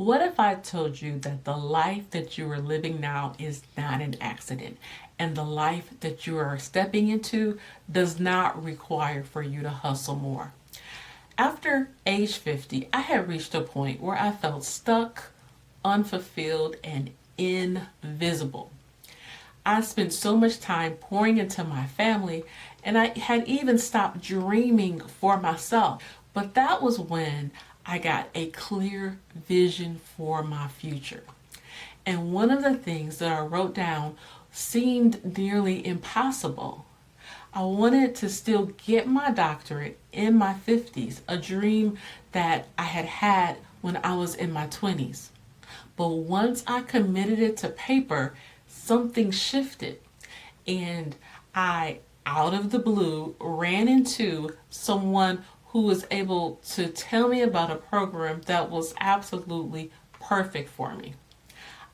What if I told you that the life that you are living now is not an accident, and the life that you are stepping into does not require for you to hustle more? After age 50, I had reached a point where I felt stuck, unfulfilled, and invisible. I spent so much time pouring into my family, and I had even stopped dreaming for myself. But that was when I got a clear vision for my future. And one of the things that I wrote down seemed nearly impossible. I wanted to still get my doctorate in my 50s, a dream that I had had when I was in my 20s. But once I committed it to paper, something shifted, and I, out of the blue, ran into someone who was able to tell me about a program that was absolutely perfect for me.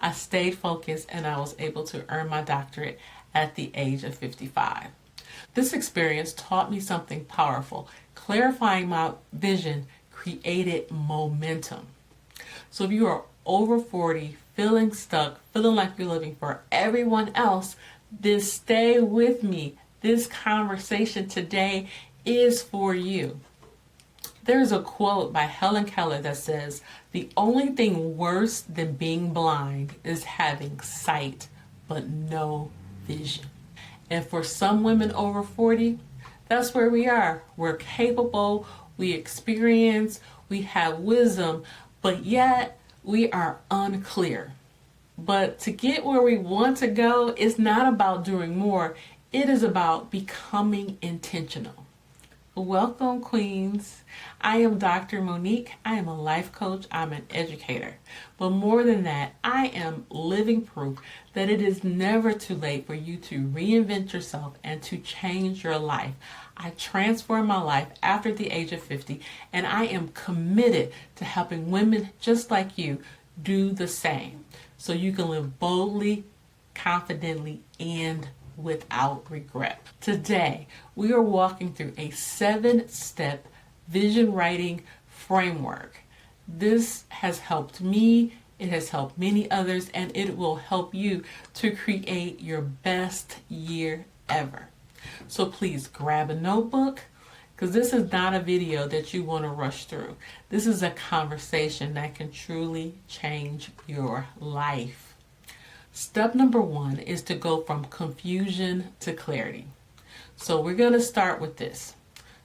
I stayed focused and I was able to earn my doctorate at the age of 55. This experience taught me something powerful. Clarifying my vision created momentum. So if you are over 40, feeling stuck, feeling like you're living for everyone else, then stay with me. This conversation today is for you. There's a quote by Helen Keller that says, "The only thing worse than being blind is having sight but no vision." And for some women over 40, that's where we are. We're capable, we experience, we have wisdom, but yet we are unclear. But to get where we want to go, it's not about doing more, it is about becoming intentional. Welcome, Queens. I am Dr. Monique. I am a life coach. I'm an educator. But more than that, I am living proof that it is never too late for you to reinvent yourself and to change your life. I transformed my life after the age of 50, and I am committed to helping women just like you do the same so you can live boldly, confidently, and without regret. Today, we are walking through a 7-step vision writing framework. This has helped me, it has helped many others, and it will help you to create your best year ever. So please grab a notebook, because this is not a video that you want to rush through. This is a conversation that can truly change your life. Step number 1 is to go from confusion to clarity. So we're going to start with this.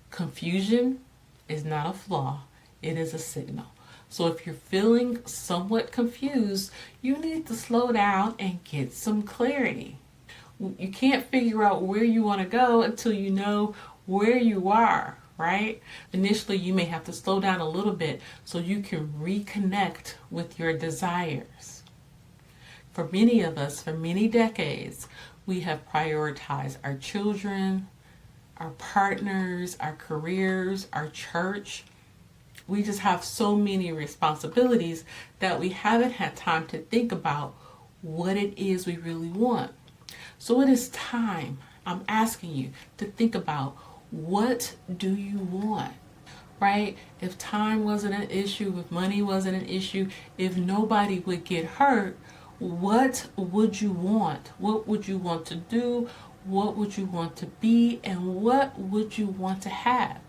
Confusion is not a flaw, it is a signal. So if you're feeling somewhat confused, you need to slow down and get some clarity. You can't figure out where you want to go until you know where you are, right? Initially, you may have to slow down a little bit so you can reconnect with your desires. For many of us, for many decades, we have prioritized our children, our partners, our careers, our church. We just have so many responsibilities that we haven't had time to think about what it is we really want. So it is time, I'm asking you to think about, what do you want? Right? If time wasn't an issue, if money wasn't an issue, if nobody would get hurt, what would you want? What would you want to do? What would you want to be? And what would you want to have?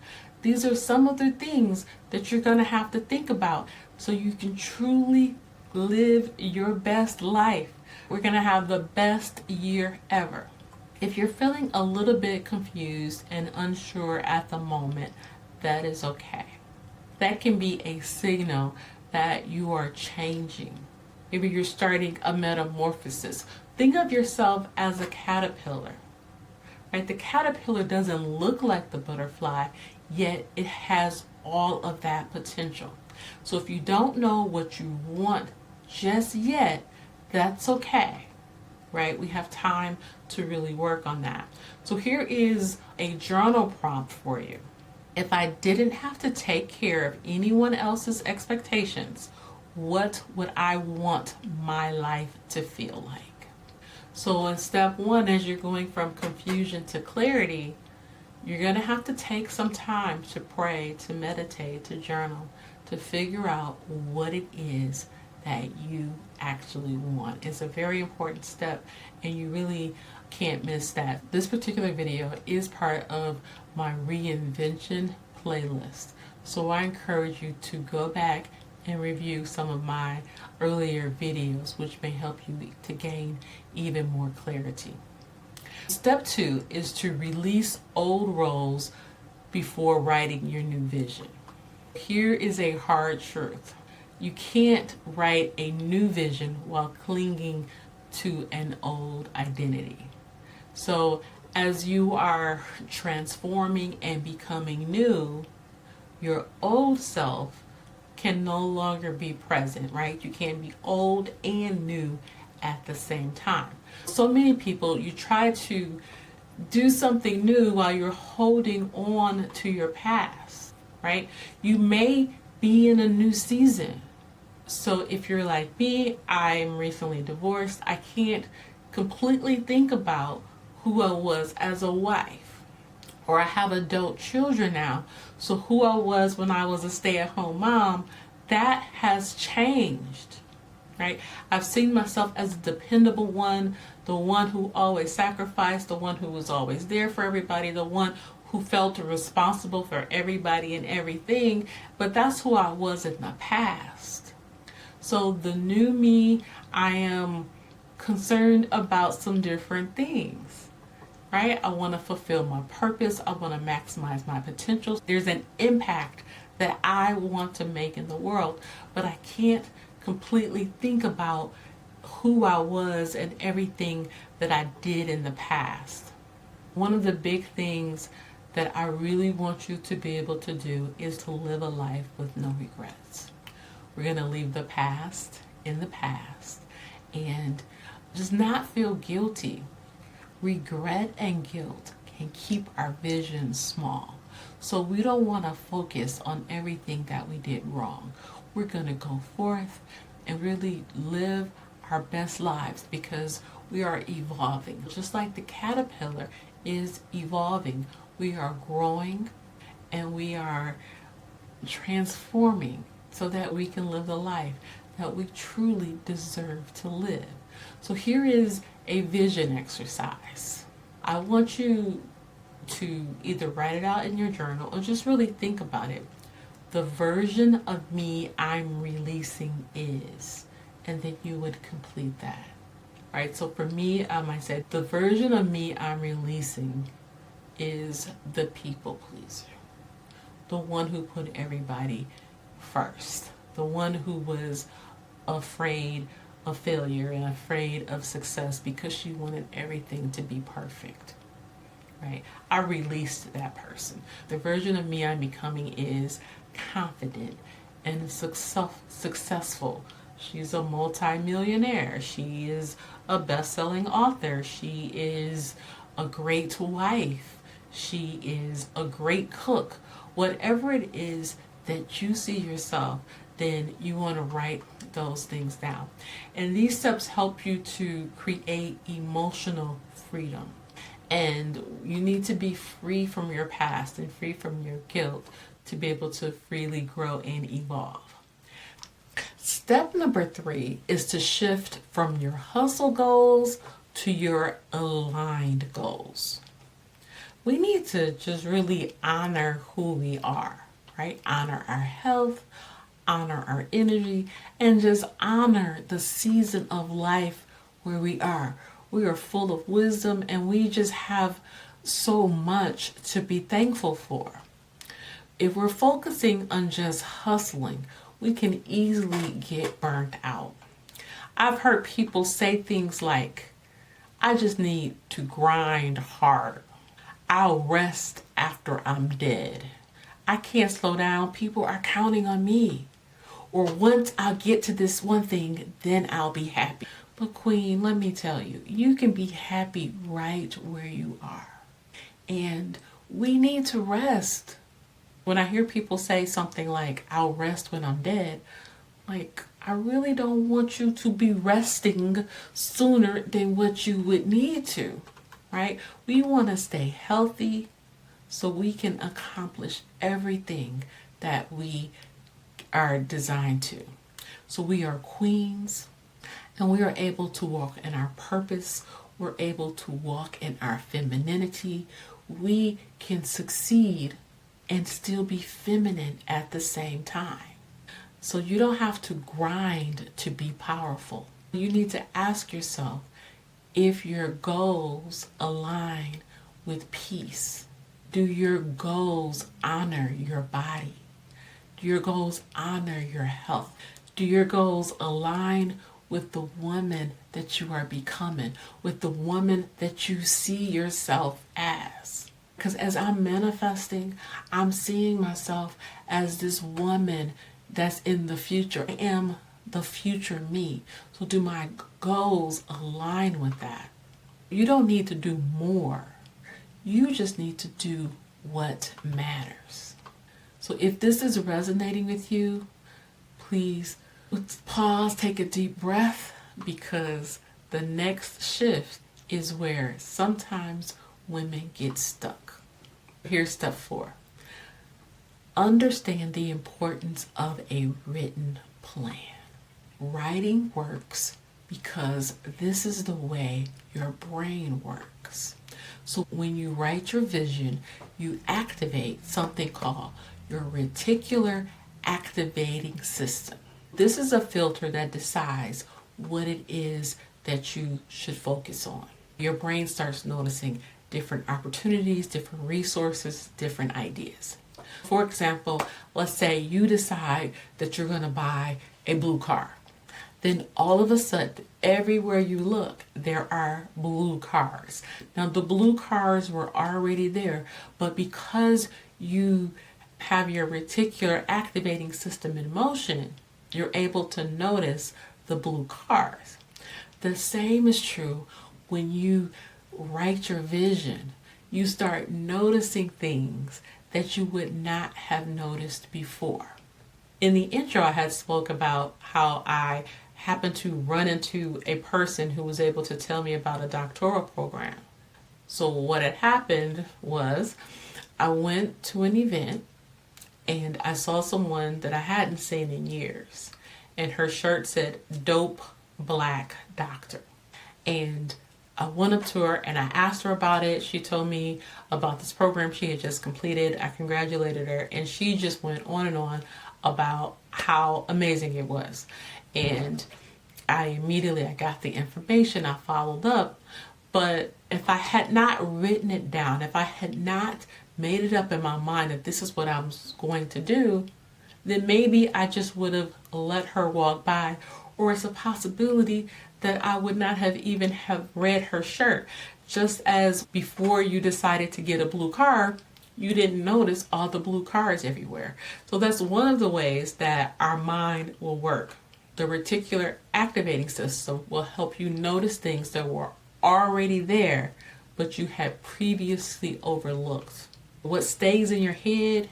These are some of the things that you're going to have to think about so you can truly live your best life. We're going to have the best year ever. If you're feeling a little bit confused and unsure at the moment, that is okay. That can be a signal that you are changing. Maybe you're starting a metamorphosis. Think of yourself as a caterpillar. Right? The caterpillar doesn't look like the butterfly, yet it has all of that potential. So if you don't know what you want just yet, that's okay. Right? We have time to really work on that. So here is a journal prompt for you. If I didn't have to take care of anyone else's expectations, what would I want my life to feel like? So in step 1, as you're going from confusion to clarity, you're going to have to take some time to pray, to meditate, to journal, to figure out what it is that you actually want. It's a very important step, and you really can't miss that. This particular video is part of my reinvention playlist. So I encourage you to go back and review some of my earlier videos, which may help you to gain even more clarity. Step 2 is to release old roles before writing your new vision. Here is a hard truth. You can't write a new vision while clinging to an old identity. So as you are transforming and becoming new, your old self can no longer be present, right? You can't be old and new at the same time. So many people, you try to do something new while you're holding on to your past, right? You may be in a new season. So if you're like me, I'm recently divorced. I can't completely think about who I was as a wife, or I have adult children now. So who I was when I was a stay-at-home mom, that has changed, right? I've seen myself as a dependable one, the one who always sacrificed, the one who was always there for everybody, the one who felt responsible for everybody and everything. But that's who I was in the past. So the new me, I am concerned about some different things, right? I want to fulfill my purpose. I want to maximize my potential. There's an impact that I want to make in the world, but I can't completely think about who I was and everything that I did in the past. One of the big things that I really want you to be able to do is to live a life with no regrets. We're going to leave the past in the past and just not feel guilty. Regret and guilt can keep our vision small. So we don't want to focus on everything that we did wrong. We're going to go forth and really live our best lives because we are evolving. Just like the caterpillar is evolving, we are growing and we are transforming so that we can live the life that we truly deserve to live. So here is a vision exercise. I want you to either write it out in your journal or just really think about it. The version of me I'm releasing is, and then you would complete that. Right? So for me, I said the version of me I'm releasing is the people pleaser, the one who put everybody first, the one who was afraid of failure and afraid of success because she wanted everything to be perfect. Right? I released that person. The version of me I'm becoming is confident and successful. She's a multi-millionaire. She is a best-selling author. She is a great wife. She is a great cook. Whatever it is that you see yourself, then you want to write those things down. And these steps help you to create emotional freedom. And you need to be free from your past and free from your guilt to be able to freely grow and evolve. Step number 3 is to shift from your hustle goals to your aligned goals. We need to just really honor who we are, right? Honor our health, honor our energy, and just honor the season of life where we are. We are full of wisdom and we just have so much to be thankful for. If we're focusing on just hustling, we can easily get burnt out. I've heard people say things like, I just need to grind hard. I'll rest after I'm dead. I can't slow down. People are counting on me. Or once I get to this one thing, then I'll be happy. But Queen, let me tell you, you can be happy right where you are. And we need to rest. When I hear people say something like, I'll rest when I'm dead, like, I really don't want you to be resting sooner than what you would need to, right? We want to stay healthy so we can accomplish everything that we are designed to. So we are queens, and we are able to walk in our purpose. We're able to walk in our femininity. We can succeed and still be feminine at the same time. So you don't have to grind to be powerful. You need to ask yourself if your goals align with peace. Do your goals honor your body? Do your goals honor your health? Do your goals align with the woman that you are becoming, with the woman that you see yourself as? Because as I'm manifesting, I'm seeing myself as this woman that's in the future. I am the future me. So do my goals align with that? You don't need to do more. You just need to do what matters. So if this is resonating with you, please pause, take a deep breath, because the next shift is where sometimes women get stuck. Here's step 4. Understand the importance of a written plan. Writing works because this is the way your brain works. So when you write your vision, you activate something called your reticular activating system. This is a filter that decides what it is that you should focus on. Your brain starts noticing different opportunities, different resources, different ideas. For example, let's say you decide that you're going to buy a blue car. Then all of a sudden, everywhere you look, there are blue cars. Now, the blue cars were already there, but because you have your reticular activating system in motion, you're able to notice the blue cars. The same is true when you write your vision. You start noticing things that you would not have noticed before. In the intro, I had spoke about how I happened to run into a person who was able to tell me about a doctoral program. So what had happened was I went to an event and I saw someone that I hadn't seen in years, and her shirt said "Dope Black Doctor." And I went up to her and I asked her about it. She told me about this program she had just completed. I congratulated her, and she just went on and on about how amazing it was. And I got the information, I followed up. But if I had not written it down, if I had not made it up in my mind that this is what I was going to do, then maybe I just would have let her walk by, or it's a possibility that I would not have even have read her shirt. Just as before you decided to get a blue car, you didn't notice all the blue cars everywhere. So that's one of the ways that our mind will work. The reticular activating system will help you notice things that were already there, but you had previously overlooked. What stays in your head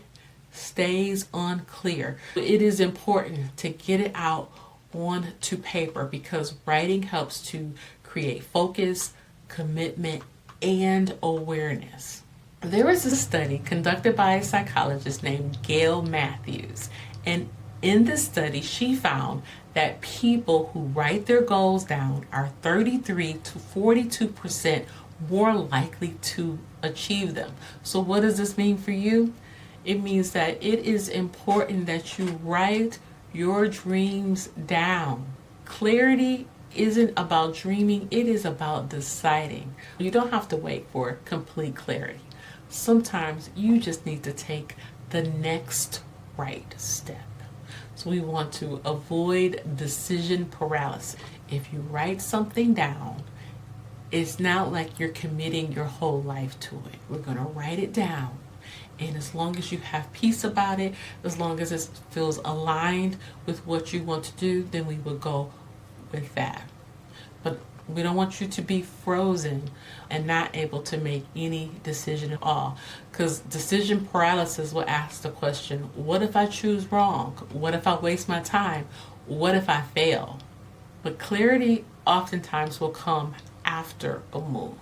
stays unclear. It is important to get it out onto paper, because writing helps to create focus, commitment, and awareness. There was a study conducted by a psychologist named Gail Matthews, and in this study she found that people who write their goals down are 33 to 42% more likely to achieve them. So what does this mean for you? It means that it is important that you write your dreams down. Clarity isn't about dreaming, it is about deciding. You don't have to wait for complete clarity. Sometimes you just need to take the next right step. So we want to avoid decision paralysis. If you write something down, it's not like you're committing your whole life to it. We're going to write it down. And as long as you have peace about it, as long as it feels aligned with what you want to do, then we will go with that. But we don't want you to be frozen and not able to make any decision at all. Because decision paralysis will ask the question, what if I choose wrong? What if I waste my time? What if I fail? But clarity oftentimes will come after a move.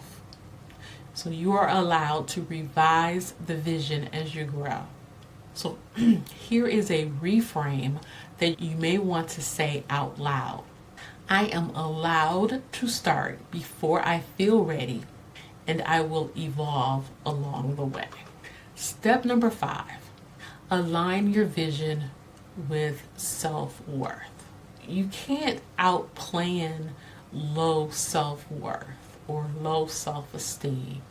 So you are allowed to revise the vision as you grow. So here is a reframe that you may want to say out loud. I am allowed to start before I feel ready, and I will evolve along the way. Step number 5, align your vision with self-worth. You can't outplan low self-worth or low self-esteem.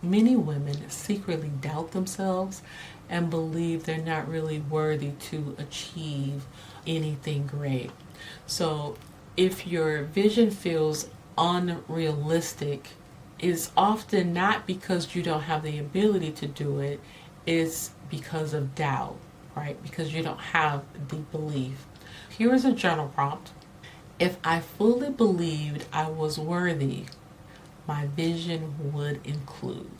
Many women secretly doubt themselves and believe they're not really worthy to achieve anything great. So if your vision feels unrealistic, it's often not because you don't have the ability to do it, it's because of doubt, right? Because you don't have the belief. Here is a journal prompt. If I fully believed I was worthy, my vision would include.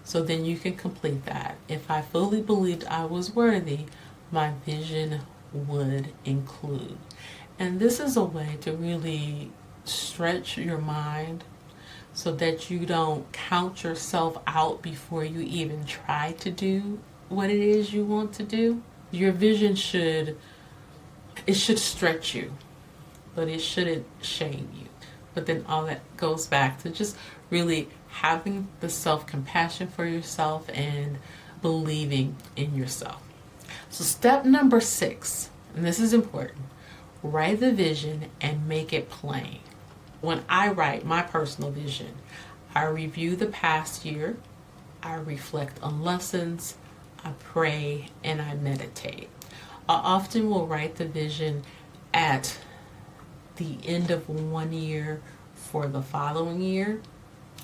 So then you can complete that. If I fully believed I was worthy, my vision would include. And this is a way to really stretch your mind so that you don't count yourself out before you even try to do what it is you want to do. Your vision should stretch you, but it shouldn't shame you. But then all that goes back to just really having the self-compassion for yourself and believing in yourself. So step number 6, and this is important, write the vision and make it plain. When I write my personal vision, I review the past year, I reflect on lessons, I pray, and I meditate. I often will write the vision at the end of one year for the following year,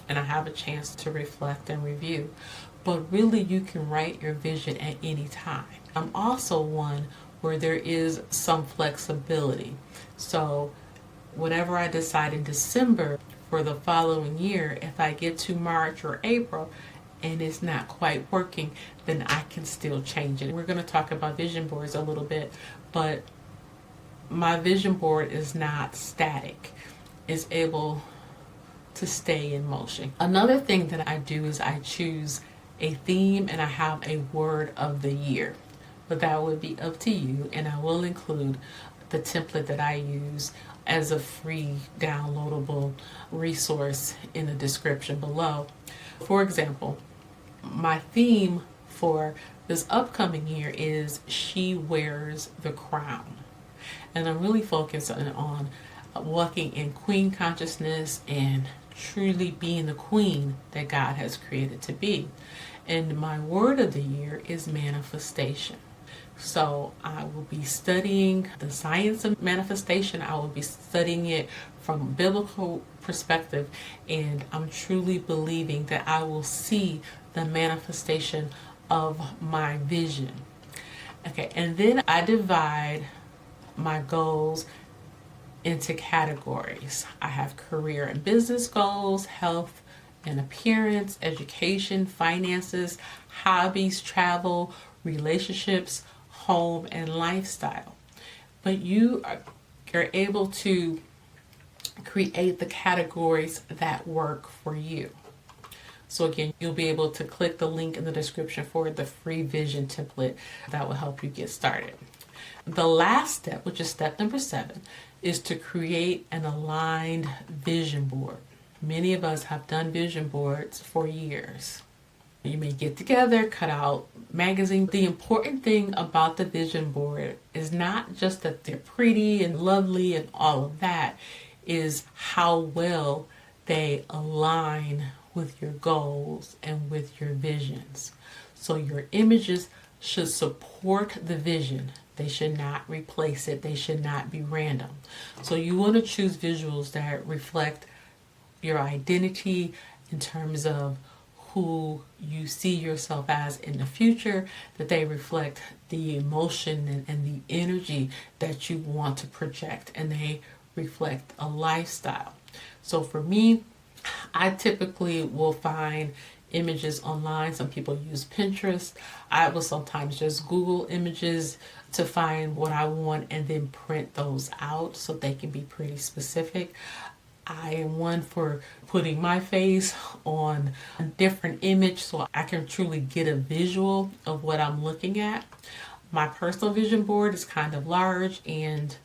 and I have a chance to reflect and review. But really, you can write your vision at any time. I'm also one where there is some flexibility. So whatever I decide in December for the following year, if I get to March or April and it's not quite working, then I can still change it. We're going to talk about vision boards a little bit, but my vision board is not static. It's able to stay in motion. Another thing that I do is I choose a theme and I have a word of the year. But that would be up to you, and I will include the template that I use as a free downloadable resource in the description below. For example, my theme for this upcoming year is She Wears the Crown. And I'm really focusing on walking in queen consciousness and truly being the queen that God has created to be. And my word of the year is manifestation. So I will be studying the science of manifestation. I will be studying it from a biblical perspective, and I'm truly believing that I will see the manifestation of my vision. Okay, and then I divide my goals into categories. I have career and business goals, health and appearance, education, finances, hobbies, travel, relationships, home, and lifestyle. But you are able to create the categories that work for you. So again, you'll be able to click the link in the description for the free vision template that will help you get started. The last step, which is step number 7, is to create an aligned vision board. Many of us have done vision boards for years. You may get together, cut out magazines. The important thing about the vision board is not just that they're pretty and lovely and all of that, is how well they align with your goals and with your visions. So your images should support the vision. They should not replace it. They should not be random. So you want to choose visuals that reflect your identity in terms of who you see yourself as in the future, that they reflect the emotion and the energy that you want to project, and they reflect a lifestyle. So for me, I typically will find images online. Some people use Pinterest. I will sometimes just Google images to find what I want and then print those out so they can be pretty specific. I am one for putting my face on a different image so I can truly get a visual of what I'm looking at. My personal vision board is kind of large, and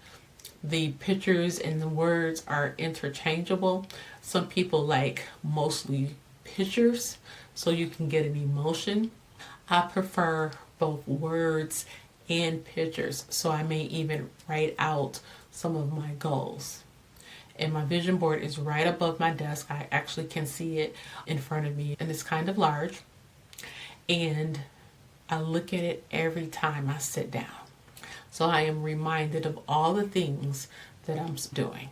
the pictures and the words are interchangeable. Some people like mostly pictures so you can get an emotion. I prefer both words and pictures, so I may even write out some of my goals. And my vision board is right above my desk. I actually can see it in front of me, and it's kind of large. And I look at it every time I sit down. So I am reminded of all the things that I'm doing.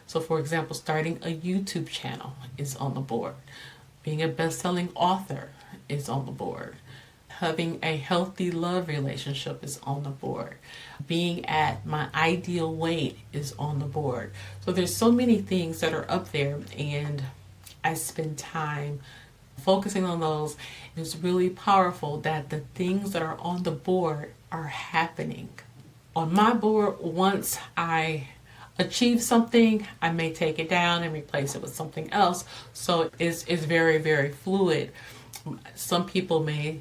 So for example, starting a YouTube channel is on the board. Being a best-selling author is on the board. Having a healthy love relationship is on the board. Being at my ideal weight is on the board. So there's so many things that are up there, and I spend time focusing on those. It's really powerful that the things that are on the board are happening. On my board, once I achieve something, I may take it down and replace it with something else. So it's very, very fluid. Some people may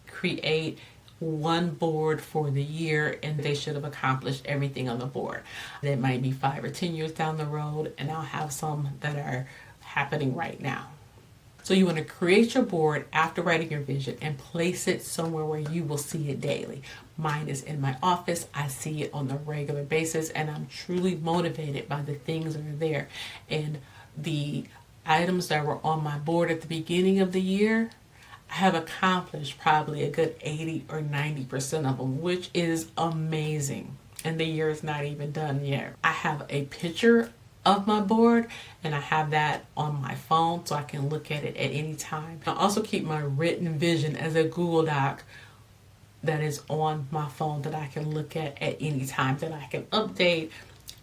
create one board for the year and they should have accomplished everything on the board. It might be 5 or 10 years down the road, and I'll have some that are happening right now. So you want to create your board after writing your vision and place it somewhere where you will see it daily. Mine is in my office. I see it on a regular basis, and I'm truly motivated by the things that are there. And the items that were on my board at the beginning of the year, I have accomplished probably a good 80 or 90% of them, which is amazing. And the year is not even done yet. I have a picture of my board, and I have that on my phone so I can look at it at any time. I also keep my written vision as a Google Doc that is on my phone that I can look at any time, that I can update,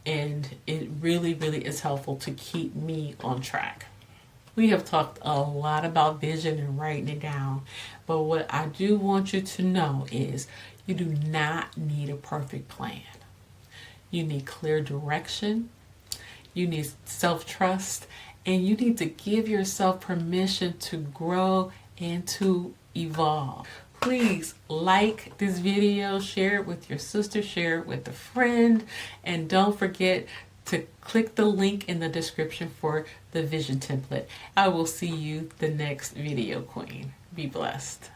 and it really, really is helpful to keep me on track. We have talked a lot about vision and writing it down, but what I do want you to know is you do not need a perfect plan. You need clear direction. You need self-trust, and you need to give yourself permission to grow and to evolve. Please like this video, share it with your sister, share it with a friend, and don't forget to click the link in the description for the vision template. I will see you the next video, Queen. Be blessed.